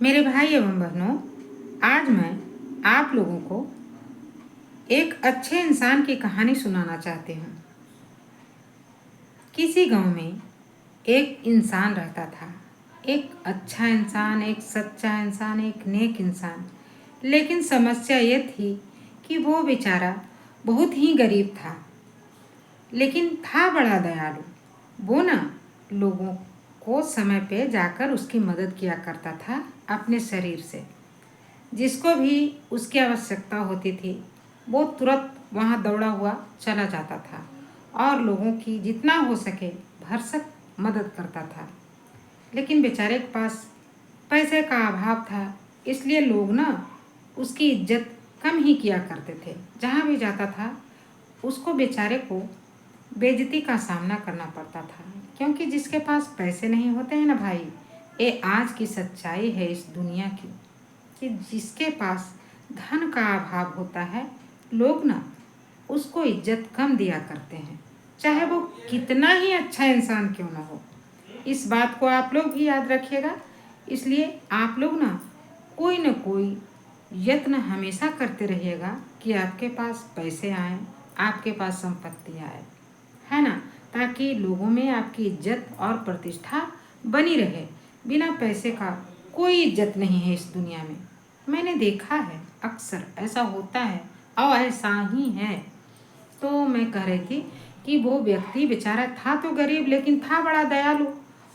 मेरे भाई एवं बहनों, आज मैं आप लोगों को एक अच्छे इंसान की कहानी सुनाना चाहती हूँ। किसी गांव में एक इंसान रहता था। एक अच्छा इंसान, एक सच्चा इंसान, एक नेक इंसान। लेकिन समस्या ये थी कि वो बेचारा बहुत ही गरीब था, लेकिन था बड़ा दयालु। वो ना लोगों को समय पे जाकर उसकी मदद किया करता था अपने शरीर से। जिसको भी उसकी आवश्यकता होती थी वो तुरंत वहाँ दौड़ा हुआ चला जाता था और लोगों की जितना हो सके भरसक मदद करता था। लेकिन बेचारे के पास पैसे का अभाव था, इसलिए लोग ना उसकी इज्जत कम ही किया करते थे। जहाँ भी जाता था उसको बेचारे को बेइज्जती का सामना करना पड़ता था, क्योंकि जिसके पास पैसे नहीं होते हैं ना भाई, ये आज की सच्चाई है इस दुनिया की, कि जिसके पास धन का अभाव होता है लोग ना उसको इज्जत कम दिया करते हैं, चाहे वो कितना ही अच्छा इंसान क्यों ना हो। इस बात को आप लोग भी याद रखिएगा। इसलिए आप लोग ना कोई यत्न हमेशा करते रहिएगा कि आपके पास पैसे आए, आपके पास संपत्ति आए, है ना, ताकि लोगों में आपकी इज्जत और प्रतिष्ठा बनी रहे। बिना पैसे का कोई इज्जत नहीं है इस दुनिया में। मैंने देखा है, अक्सर ऐसा होता है और ऐसा ही है। तो मैं कह रही थी कि वो व्यक्ति बेचारा था तो गरीब, लेकिन था बड़ा दयालु।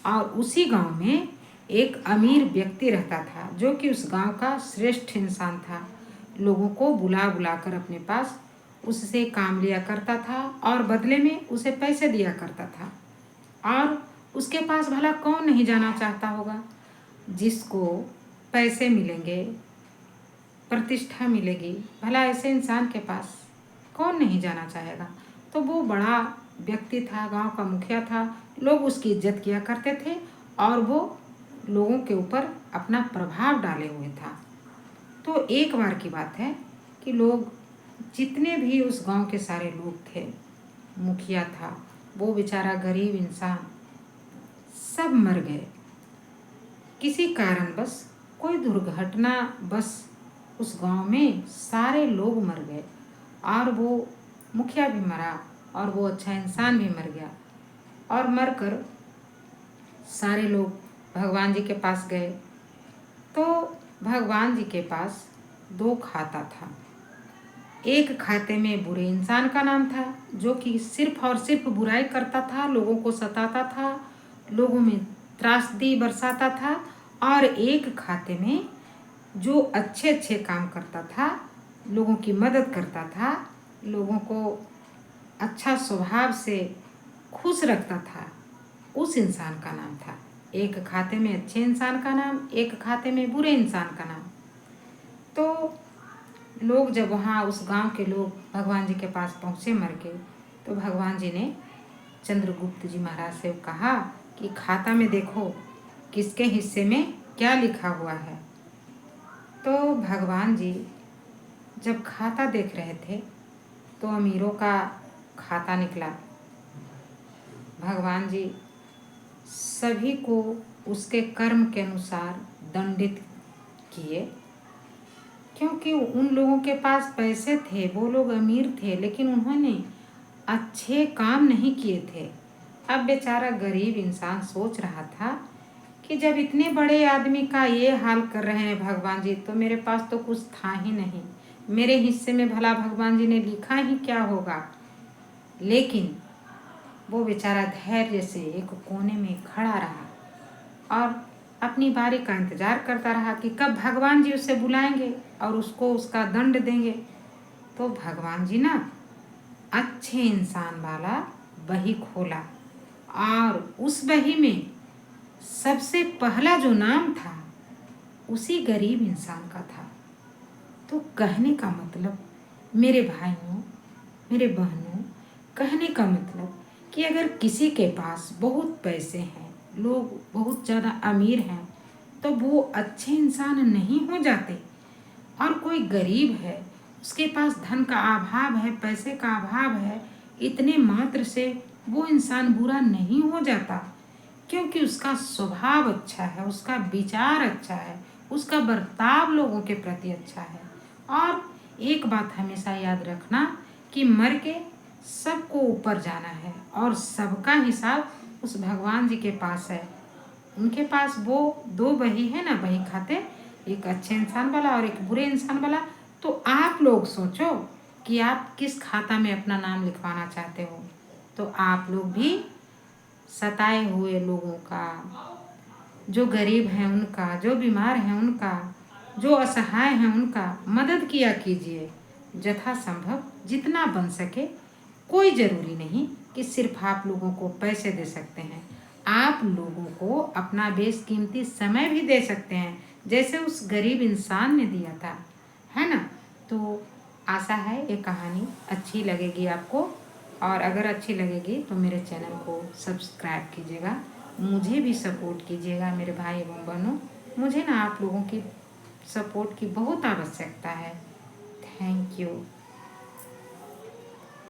और उसी गांव में एक अमीर व्यक्ति रहता था जो कि उस गांव का श्रेष्ठ इंसान था। लोगों को बुला बुला कर अपने पास उससे काम लिया करता था और बदले में उसे पैसे दिया करता था। और उसके पास भला कौन नहीं जाना चाहता होगा। जिसको पैसे मिलेंगे, प्रतिष्ठा मिलेगी, भला ऐसे इंसान के पास कौन नहीं जाना चाहेगा। तो वो बड़ा व्यक्ति था, गांव का मुखिया था, लोग उसकी इज्जत किया करते थे और वो लोगों के ऊपर अपना प्रभाव डाले हुए था। तो एक बार की बात है कि लोग, जितने भी उस गांव के सारे लोग थे, मुखिया था, वो बेचारा गरीब इंसान, सब मर गए। किसी कारणवश, कोई दुर्घटना बस उस गांव में सारे लोग मर गए और वो मुखिया भी मरा और वो अच्छा इंसान भी मर गया। और मरकर सारे लोग भगवान जी के पास गए। तो भगवान जी के पास दो खाता था। एक खाते में बुरे इंसान का नाम था, जो कि सिर्फ और सिर्फ बुराई करता था, लोगों को सताता था, लोगों में त्रासदी बरसाता था। और एक खाते में जो अच्छे अच्छे काम करता था, लोगों की मदद करता था, लोगों को अच्छा स्वभाव से खुश रखता था, उस इंसान का नाम था। एक खाते में अच्छे इंसान का नाम, एक खाते में बुरे इंसान का नाम। तो लोग जब वहाँ, उस गांव के लोग भगवान जी के पास पहुँचे मर के, तो भगवान जी ने चंद्रगुप्त जी महाराज से कहा कि खाता में देखो किसके हिस्से में क्या लिखा हुआ है। तो भगवान जी जब खाता देख रहे थे तो अमीरों का खाता निकला। भगवान जी सभी को उसके कर्म के अनुसार दंडित किए, क्योंकि उन लोगों के पास पैसे थे, वो लोग अमीर थे, लेकिन उन्होंने अच्छे काम नहीं किए थे। अब बेचारा गरीब इंसान सोच रहा था कि जब इतने बड़े आदमी का ये हाल कर रहे हैं भगवान जी, तो मेरे पास तो कुछ था ही नहीं, मेरे हिस्से में भला भगवान जी ने लिखा ही क्या होगा। लेकिन वो बेचारा धैर्य से एक कोने में खड़ा रहा और अपनी बारी का इंतजार करता रहा कि कब भगवान जी उसे बुलाएंगे और उसको उसका दंड देंगे। तो भगवान जी ना अच्छे इंसान वाला बही खोला और उस बही में सबसे पहला जो नाम था उसी गरीब इंसान का था। तो कहने का मतलब, मेरे भाइयों, मेरे बहनों, कहने का मतलब कि अगर किसी के पास बहुत पैसे हैं, लोग बहुत ज़्यादा अमीर हैं, तो वो अच्छे इंसान नहीं हो जाते। और कोई गरीब है, उसके पास धन का अभाव है, पैसे का अभाव है, इतने मात्र से वो इंसान बुरा नहीं हो जाता, क्योंकि उसका स्वभाव अच्छा है, उसका विचार अच्छा है, उसका बर्ताव लोगों के प्रति अच्छा है। और एक बात हमेशा याद रखना कि मर के सबको ऊपर जाना है और सबका हिसाब उस भगवान जी के पास है। उनके पास वो दो बही है ना, बही खाते, एक अच्छे इंसान वाला और एक बुरे इंसान वाला। तो आप लोग सोचो कि आप किस खाता में अपना नाम लिखवाना चाहते हो। तो आप लोग भी सताए हुए लोगों का, जो गरीब हैं उनका, जो बीमार हैं उनका, जो असहाय हैं उनका मदद किया कीजिए यथासंभव जितना बन सके। कोई ज़रूरी नहीं कि सिर्फ आप लोगों को पैसे दे सकते हैं, आप लोगों को अपना बेशकीमती समय भी दे सकते हैं, जैसे उस गरीब इंसान ने दिया था, है ना। तो आशा है ये कहानी अच्छी लगेगी आपको, और अगर अच्छी लगेगी तो मेरे चैनल को सब्सक्राइब कीजिएगा, मुझे भी सपोर्ट कीजिएगा मेरे भाई एवं बहनों। मुझे ना आप लोगों की सपोर्ट की बहुत आवश्यकता है। Thank you.